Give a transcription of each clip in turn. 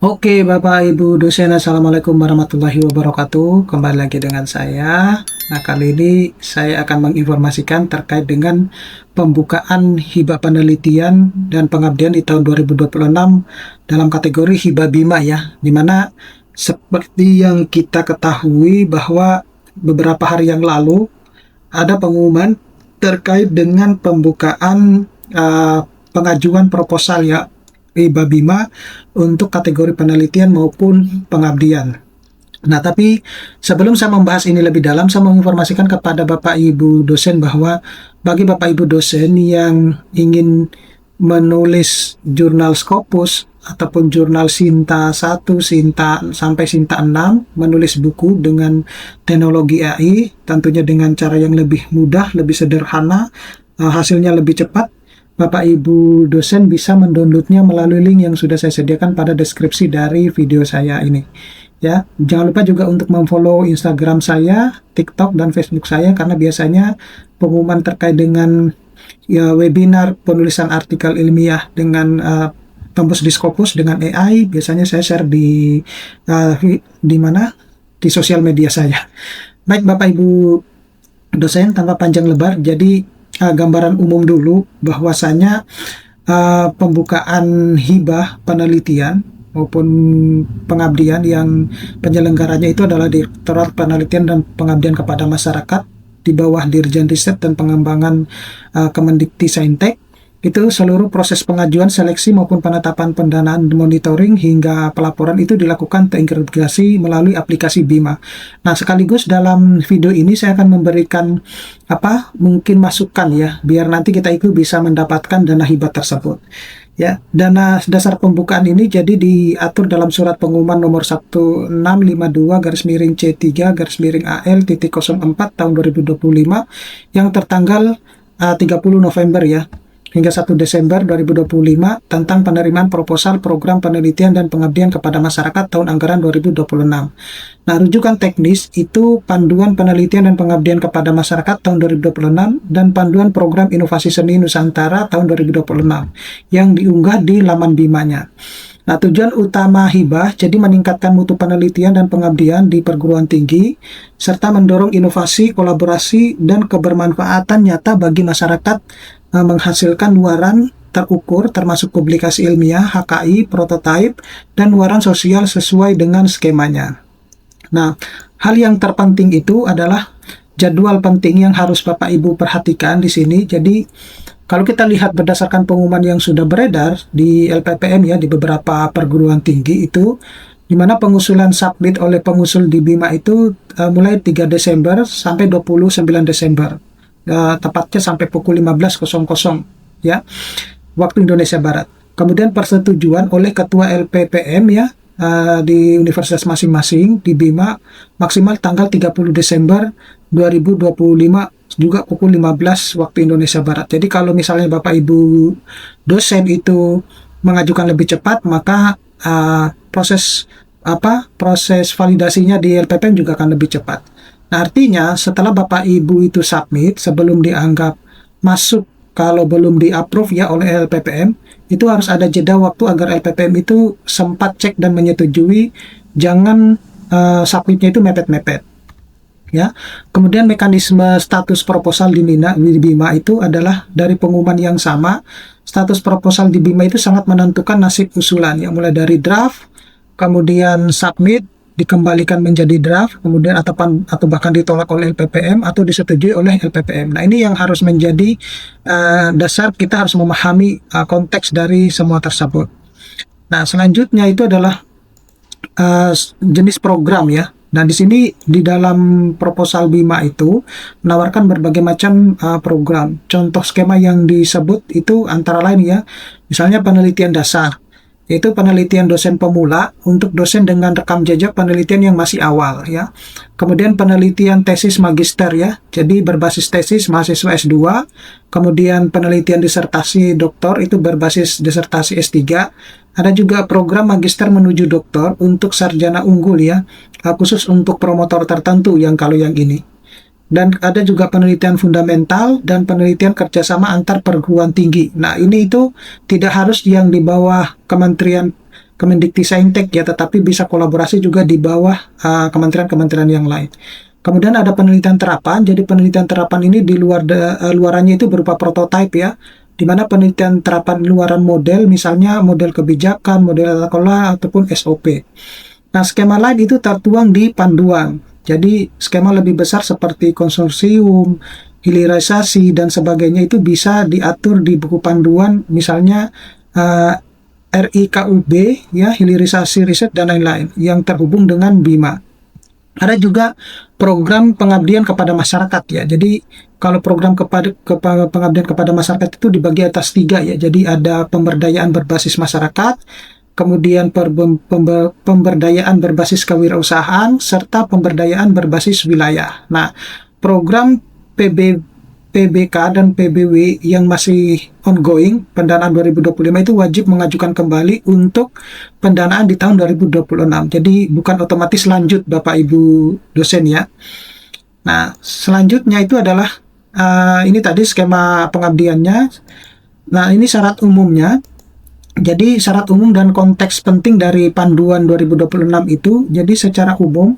Oke, Bapak Ibu dosen, Assalamualaikum warahmatullahi wabarakatuh. Kembali lagi dengan saya. Nah, kali ini saya akan menginformasikan terkait dengan pembukaan hibah penelitian dan pengabdian di tahun 2026 dalam kategori hibah Bima ya. Dimana seperti yang kita ketahui bahwa beberapa hari yang lalu ada pengumuman terkait dengan pembukaan pengajuan proposal ya hibah Bima untuk kategori penelitian maupun pengabdian. Nah, tapi sebelum saya membahas ini lebih dalam, saya menginformasikan kepada Bapak Ibu dosen bahwa bagi Bapak Ibu dosen yang ingin menulis jurnal Scopus ataupun jurnal Sinta 1, Sinta sampai Sinta 6, menulis buku dengan teknologi AI, tentunya dengan cara yang lebih mudah, lebih sederhana, hasilnya lebih cepat. Bapak Ibu dosen bisa mendownloadnya melalui link yang sudah saya sediakan pada deskripsi dari video saya ini. Ya, jangan lupa juga untuk memfollow Instagram saya, TikTok dan Facebook saya karena biasanya pengumuman terkait dengan ya, webinar penulisan artikel ilmiah dengan tembus di Scopus dengan AI biasanya saya share di mana di sosial media saya. Baik Bapak Ibu dosen, tanpa panjang lebar, jadi gambaran umum dulu bahwasanya pembukaan hibah penelitian maupun pengabdian yang penyelenggaranya itu adalah Direktorat Penelitian dan Pengabdian kepada Masyarakat di bawah Dirjen Riset dan Pengembangan Kemendikti-Saintek. Itu seluruh proses pengajuan, seleksi maupun penetapan pendanaan, monitoring hingga pelaporan itu dilakukan terintegrasi melalui aplikasi Bima. Nah, sekaligus dalam video ini saya akan memberikan mungkin masukan ya, biar nanti kita itu bisa mendapatkan dana hibah tersebut. Ya, dana dasar pembukaan ini jadi diatur dalam surat pengumuman nomor 1652-C3-AL-04 tahun 2025 yang tertanggal 30 November ya hingga 1 Desember 2025 tentang penerimaan proposal program penelitian dan pengabdian kepada masyarakat tahun anggaran 2026. Nah, rujukan teknis itu panduan penelitian dan pengabdian kepada masyarakat tahun 2026 dan panduan program inovasi seni Nusantara tahun 2026 yang diunggah di laman Bimanya. Nah, tujuan utama hibah jadi meningkatkan mutu penelitian dan pengabdian di perguruan tinggi serta mendorong inovasi, kolaborasi, dan kebermanfaatan nyata bagi masyarakat menghasilkan luaran terukur termasuk publikasi ilmiah, HKI, prototipe, dan luaran sosial sesuai dengan skemanya. Nah, hal yang terpenting itu adalah jadwal penting yang harus Bapak Ibu perhatikan di sini. Jadi, kalau kita lihat berdasarkan pengumuman yang sudah beredar di LPPM ya, di beberapa perguruan tinggi itu, di mana pengusulan submit oleh pengusul di Bima itu mulai 3 Desember sampai 29 Desember. Tepatnya sampai pukul 15.00 ya, waktu Indonesia Barat. Kemudian persetujuan oleh Ketua LPPM ya, di universitas masing-masing di Bima maksimal tanggal 30 Desember 2025 juga pukul 15 waktu Indonesia Barat. Jadi kalau misalnya Bapak Ibu dosen itu mengajukan lebih cepat, maka proses validasinya di LPPM juga akan lebih cepat. Nah, artinya setelah Bapak Ibu itu submit sebelum dianggap masuk, kalau belum di-approve ya oleh LPPM, itu harus ada jeda waktu agar LPPM itu sempat cek dan menyetujui, jangan submitnya itu mepet-mepet. Ya. Kemudian mekanisme status proposal di Bima itu adalah dari pengumuman yang sama. Status proposal di Bima itu sangat menentukan nasib usulan ya, mulai dari draft, kemudian submit, dikembalikan menjadi draft, kemudian atau bahkan ditolak oleh LPPM atau disetujui oleh LPPM. Nah, ini yang harus menjadi dasar kita harus memahami konteks dari semua tersebut. Nah, selanjutnya itu adalah jenis program ya. Nah, di sini di dalam proposal Bima itu menawarkan berbagai macam program. Contoh skema yang disebut itu antara lain ya, misalnya penelitian dasar, yaitu penelitian dosen pemula untuk dosen dengan rekam jejak penelitian yang masih awal ya. Kemudian penelitian tesis magister ya, jadi berbasis tesis mahasiswa S2. Kemudian penelitian disertasi doktor itu berbasis disertasi S3. Ada juga program magister menuju doktor untuk sarjana unggul ya, khusus untuk promotor tertentu yang kalau yang ini. Dan ada juga penelitian fundamental dan penelitian kerjasama antar perguruan tinggi. Nah, ini itu tidak harus yang di bawah Kemendikti-Saintek ya, tetapi bisa kolaborasi juga di bawah kementerian-kementerian yang lain. Kemudian ada penelitian terapan. Jadi penelitian terapan ini di luarannya itu berupa prototipe ya, di mana penelitian terapan luaran model, misalnya model kebijakan, model tata kelola, ataupun SOP. Nah, skema lain itu tertuang di panduan. Jadi skema lebih besar seperti konsorsium, hilirisasi, dan sebagainya itu bisa diatur di buku panduan, misalnya RIKUB ya, hilirisasi riset dan lain-lain yang terhubung dengan BIMA. Ada juga program pengabdian kepada masyarakat ya. Jadi kalau program pengabdian kepada masyarakat itu dibagi atas 3 ya. Jadi ada pemberdayaan berbasis masyarakat, kemudian pemberdayaan berbasis kewirausahaan, serta pemberdayaan berbasis wilayah. Nah, program PBK dan PBW yang masih ongoing, pendanaan 2025 itu wajib mengajukan kembali untuk pendanaan di tahun 2026. Jadi bukan otomatis lanjut Bapak Ibu dosen ya. Nah, selanjutnya itu adalah ini tadi skema pengabdiannya. Nah, ini syarat umumnya. Jadi syarat umum dan konteks penting dari panduan 2026 itu, jadi secara umum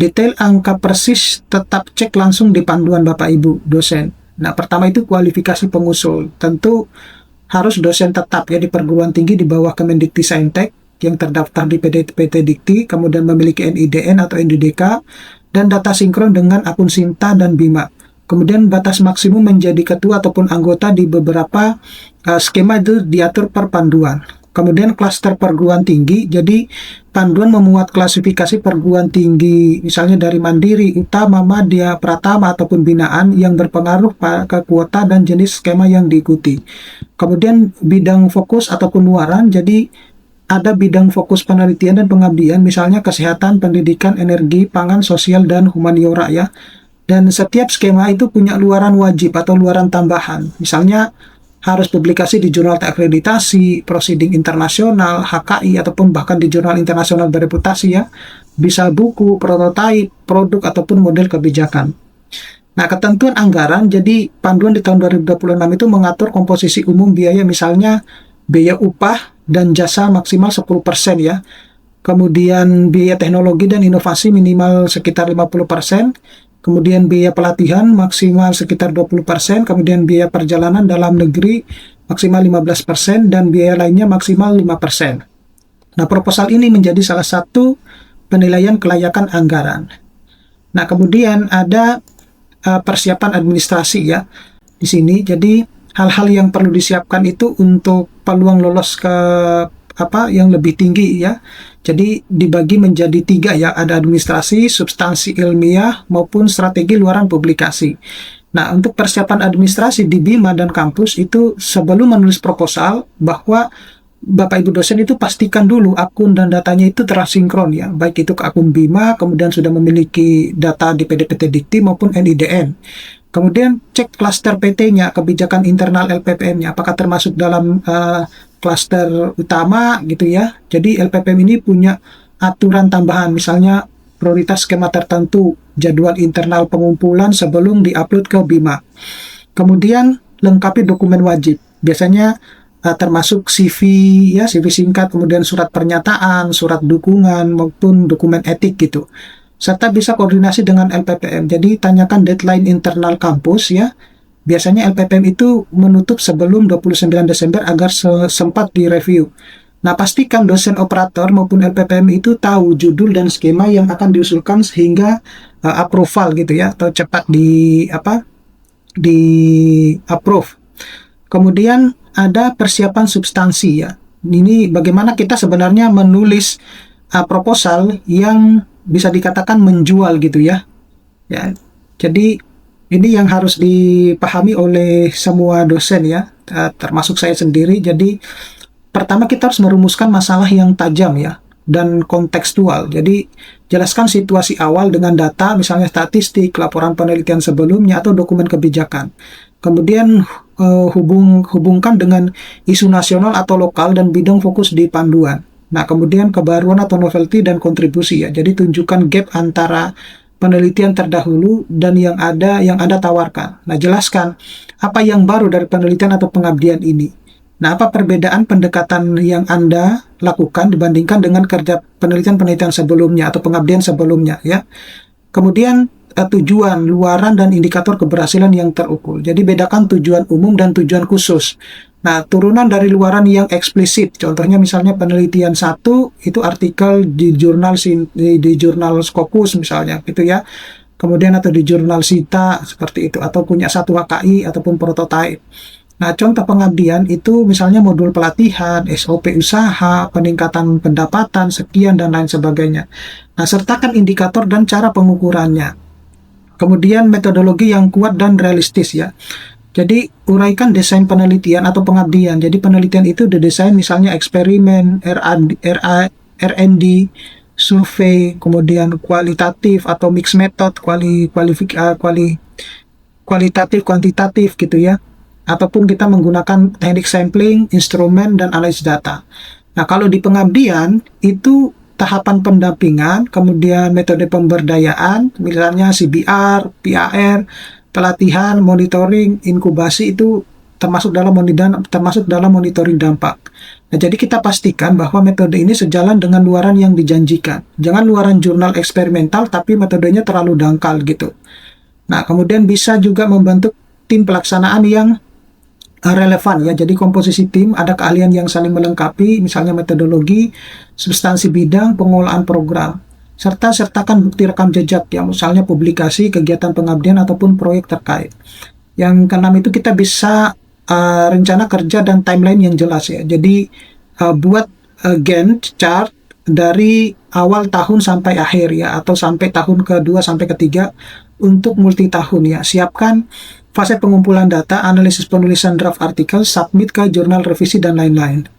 detail angka persis tetap cek langsung di panduan Bapak Ibu dosen. Nah, pertama itu kualifikasi pengusul. Tentu harus dosen tetap ya di perguruan tinggi di bawah Kemendikti-Saintek yang terdaftar di PT Dikti, kemudian memiliki NIDN atau NIDK, dan data sinkron dengan akun Sinta dan BIMA. Kemudian batas maksimum menjadi ketua ataupun anggota di beberapa skema itu diatur per panduan. Kemudian klaster perguruan tinggi, jadi panduan memuat klasifikasi perguruan tinggi, misalnya dari mandiri, utama, madya, pratama, ataupun binaan yang berpengaruh ke kuota dan jenis skema yang diikuti. Kemudian bidang fokus ataupun luaran, jadi ada bidang fokus penelitian dan pengabdian, misalnya kesehatan, pendidikan, energi, pangan, sosial, dan humaniora ya. Dan setiap skema itu punya luaran wajib atau luaran tambahan, misalnya harus publikasi di jurnal terakreditasi, proceeding internasional, HKI, ataupun bahkan di jurnal internasional bereputasi ya. Bisa buku, prototipe, produk, ataupun model kebijakan. Nah, ketentuan anggaran, jadi panduan di tahun 2026 itu mengatur komposisi umum biaya, misalnya biaya upah dan jasa maksimal 10% ya. Kemudian biaya teknologi dan inovasi minimal sekitar 50%. Kemudian biaya pelatihan maksimal sekitar 20%, kemudian biaya perjalanan dalam negeri maksimal 15%, dan biaya lainnya maksimal 5%. Nah, proposal ini menjadi salah satu penilaian kelayakan anggaran. Nah, kemudian ada persiapan administrasi ya di sini. Jadi hal-hal yang perlu disiapkan itu untuk peluang lolos ke yang lebih tinggi ya. Jadi dibagi menjadi 3 ya, ada administrasi, substansi ilmiah, maupun strategi luaran publikasi. Nah, untuk persiapan administrasi di BIMA dan kampus itu sebelum menulis proposal, bahwa Bapak Ibu dosen itu pastikan dulu akun dan datanya itu tersinkron ya, baik itu ke akun BIMA, kemudian sudah memiliki data di PT Dikti maupun NIDN. Kemudian cek klaster PT-nya, kebijakan internal LPPM-nya, apakah termasuk dalam klaster utama gitu ya. Jadi LPPM ini punya aturan tambahan, misalnya prioritas skema tertentu, jadwal internal pengumpulan sebelum diupload ke BIMA. Kemudian lengkapi dokumen wajib, biasanya termasuk CV ya, CV singkat, kemudian surat pernyataan, surat dukungan, maupun dokumen etik gitu. Serta bisa koordinasi dengan LPPM. Jadi tanyakan deadline internal kampus ya. Biasanya LPPM itu menutup sebelum 29 Desember agar sempat direview. Nah, pastikan dosen operator maupun LPPM itu tahu judul dan skema yang akan diusulkan sehingga approval gitu ya, atau cepat di approve. Kemudian ada persiapan substansi ya. Ini bagaimana kita sebenarnya menulis proposal yang bisa dikatakan menjual gitu ya. Ya. Jadi ini yang harus dipahami oleh semua dosen ya, termasuk saya sendiri. Jadi pertama kita harus merumuskan masalah yang tajam ya, dan kontekstual. Jadi jelaskan situasi awal dengan data, misalnya statistik, laporan penelitian sebelumnya, atau dokumen kebijakan. Kemudian hubungkan dengan isu nasional atau lokal dan bidang fokus di panduan. Nah, kemudian kebaruan atau novelty dan kontribusi ya. Jadi tunjukkan gap antara penelitian terdahulu dan yang Anda tawarkan. Nah, jelaskan apa yang baru dari penelitian atau pengabdian ini. Nah, apa perbedaan pendekatan yang Anda lakukan dibandingkan dengan kerja penelitian-penelitian sebelumnya atau pengabdian sebelumnya ya. Kemudian tujuan, luaran, dan indikator keberhasilan yang terukur. Jadi bedakan tujuan umum dan tujuan khusus. Nah, turunan dari luaran yang eksplisit, contohnya misalnya penelitian satu itu artikel di jurnal Scopus misalnya, gitu ya. Kemudian atau di jurnal Sita seperti itu, atau punya satu HKI ataupun prototipe. Nah, contoh pengabdian itu misalnya modul pelatihan, SOP usaha, peningkatan pendapatan, sekian, dan lain sebagainya. Nah, sertakan indikator dan cara pengukurannya. Kemudian metodologi yang kuat dan realistis ya. Jadi, uraikan desain penelitian atau pengabdian. Jadi, penelitian itu didesain misalnya eksperimen, R&D, survei, kemudian kualitatif atau mixed method, kualitatif, kuantitatif gitu ya. Ataupun kita menggunakan teknik sampling, instrumen, dan analisis data. Nah, kalau di pengabdian, itu tahapan pendampingan, kemudian metode pemberdayaan, misalnya CBR, PAR, pelatihan, monitoring, inkubasi itu termasuk dalam monitoring dampak. Nah, jadi kita pastikan bahwa metode ini sejalan dengan luaran yang dijanjikan. Jangan luaran jurnal eksperimental, tapi metodenya terlalu dangkal gitu. Nah, kemudian bisa juga membentuk tim pelaksanaan yang relevan ya. Jadi komposisi tim ada keahlian yang saling melengkapi, misalnya metodologi, substansi bidang, pengolahan program, sertakan bukti rekam jejak ya, misalnya publikasi, kegiatan pengabdian ataupun proyek terkait. Yang keenam itu kita bisa rencana kerja dan timeline yang jelas ya. Jadi buat Gantt chart dari awal tahun sampai akhir ya, atau sampai tahun kedua sampai ketiga untuk multi tahun ya. Siapkan fase pengumpulan data, analisis penulisan draft artikel, submit ke jurnal revisi, dan lain-lain.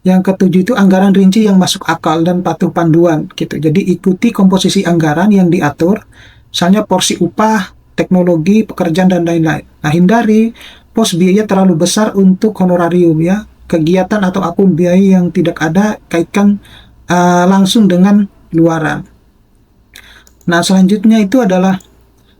Yang ketujuh itu anggaran rinci yang masuk akal dan patuh panduan gitu. Jadi ikuti komposisi anggaran yang diatur, misalnya porsi upah, teknologi, pekerjaan, dan lain-lain. Nah, hindari pos biaya terlalu besar untuk honorarium ya. Kegiatan atau akun biaya yang tidak ada kaitkan langsung dengan luaran. Nah, selanjutnya itu adalah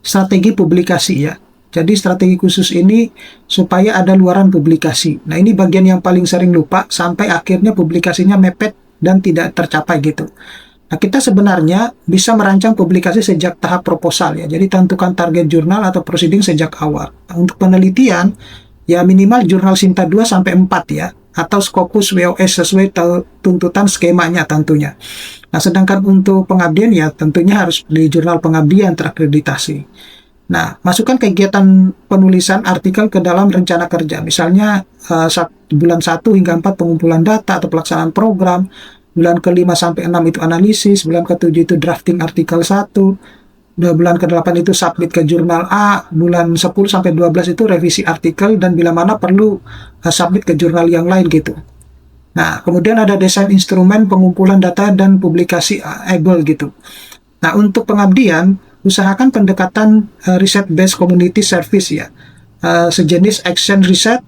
strategi publikasi ya. Jadi strategi khusus ini supaya ada luaran publikasi. Nah, ini bagian yang paling sering lupa sampai akhirnya publikasinya mepet dan tidak tercapai gitu. Nah, kita sebenarnya bisa merancang publikasi sejak tahap proposal ya. Jadi tentukan target jurnal atau proceeding sejak awal. Nah, untuk penelitian ya minimal jurnal Sinta 2 sampai 4 ya, atau Scopus WOS sesuai tuntutan skemanya tentunya. Nah, sedangkan untuk pengabdian ya tentunya harus di jurnal pengabdian terakreditasi. Nah, masukkan kegiatan penulisan artikel ke dalam rencana kerja. Misalnya bulan 1 hingga 4 pengumpulan data atau pelaksanaan program, bulan ke-5 sampai 6 itu analisis, bulan ke-7 itu drafting artikel 1, bulan ke-8 itu submit ke jurnal A, bulan 10 sampai 12 itu revisi artikel, dan bila mana perlu submit ke jurnal yang lain gitu. Nah, kemudian ada desain instrumen pengumpulan data dan publikasi able gitu. Nah, untuk pengabdian, usahakan pendekatan research-based community service ya, sejenis action research,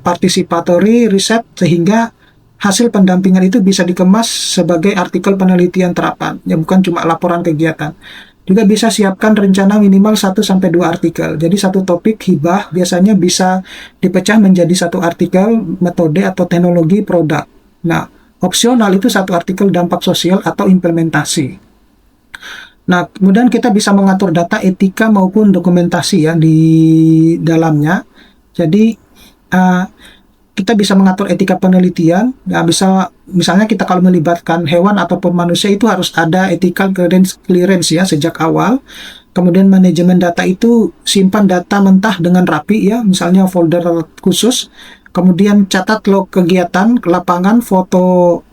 participatory research, sehingga hasil pendampingan itu bisa dikemas sebagai artikel penelitian terapan, ya bukan cuma laporan kegiatan. Juga bisa siapkan rencana minimal 1-2 artikel. Jadi satu topik hibah biasanya bisa dipecah menjadi satu artikel, metode atau teknologi produk. Nah, opsional itu satu artikel dampak sosial atau implementasi. Nah, kemudian kita bisa mengatur data etika maupun dokumentasi ya di dalamnya. Jadi kita bisa mengatur etika penelitian. Ya, bisa misalnya kita kalau melibatkan hewan ataupun manusia itu harus ada ethical clearance ya sejak awal. Kemudian manajemen data itu simpan data mentah dengan rapi ya, misalnya folder khusus. Kemudian catat log kegiatan, lapangan, foto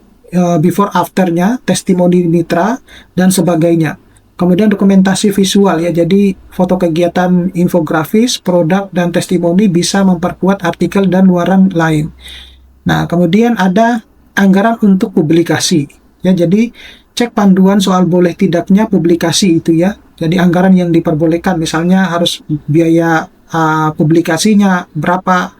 before afternya, testimoni mitra, dan sebagainya. Kemudian dokumentasi visual ya, jadi foto kegiatan, infografis, produk, dan testimoni bisa memperkuat artikel dan luaran lain. Nah, kemudian ada anggaran untuk publikasi ya, jadi cek panduan soal boleh tidaknya publikasi itu ya. Jadi anggaran yang diperbolehkan, misalnya harus biaya publikasinya berapa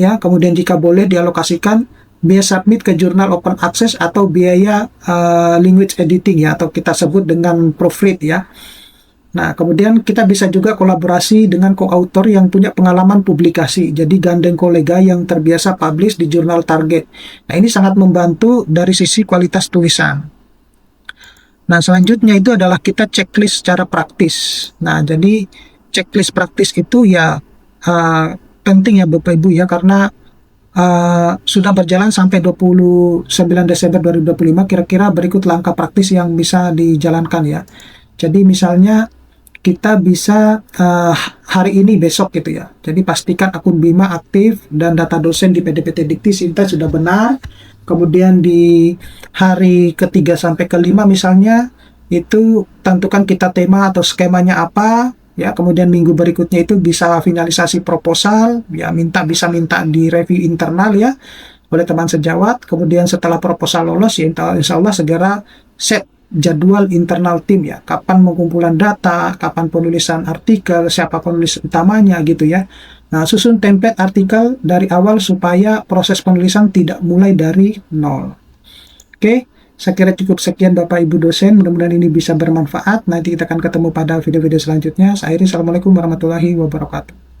ya, kemudian jika boleh dialokasikan biaya submit ke jurnal open access atau biaya language editing ya, atau kita sebut dengan proofread ya. Nah, kemudian kita bisa juga kolaborasi dengan co-author yang punya pengalaman publikasi. Jadi gandeng kolega yang terbiasa publish di jurnal target. Nah, ini sangat membantu dari sisi kualitas tulisan. Nah, selanjutnya itu adalah kita checklist secara praktis. Nah, jadi checklist praktis itu ya penting ya Bapak Ibu ya, karena sudah berjalan sampai 29 Desember 2025, kira-kira berikut langkah praktis yang bisa dijalankan ya. Jadi misalnya kita bisa hari ini besok gitu ya. Jadi pastikan akun Bima aktif dan data dosen di PDPT Dikti Sinta sudah benar. Kemudian di hari ketiga sampai kelima misalnya itu tentukan kita tema atau skemanya apa ya. Kemudian minggu berikutnya itu bisa finalisasi proposal ya, bisa minta di review internal ya oleh teman sejawat. Kemudian setelah proposal lolos ya insya Allah segera set jadwal internal tim ya, kapan pengumpulan data, kapan penulisan artikel, siapa penulis utamanya gitu ya. Nah, susun template artikel dari awal supaya proses penulisan tidak mulai dari nol. Oke, saya kira cukup sekian Bapak Ibu dosen, mudah-mudahan ini bisa bermanfaat. Nanti kita akan ketemu pada video-video selanjutnya. Saya akhiri, Assalamualaikum warahmatullahi wabarakatuh.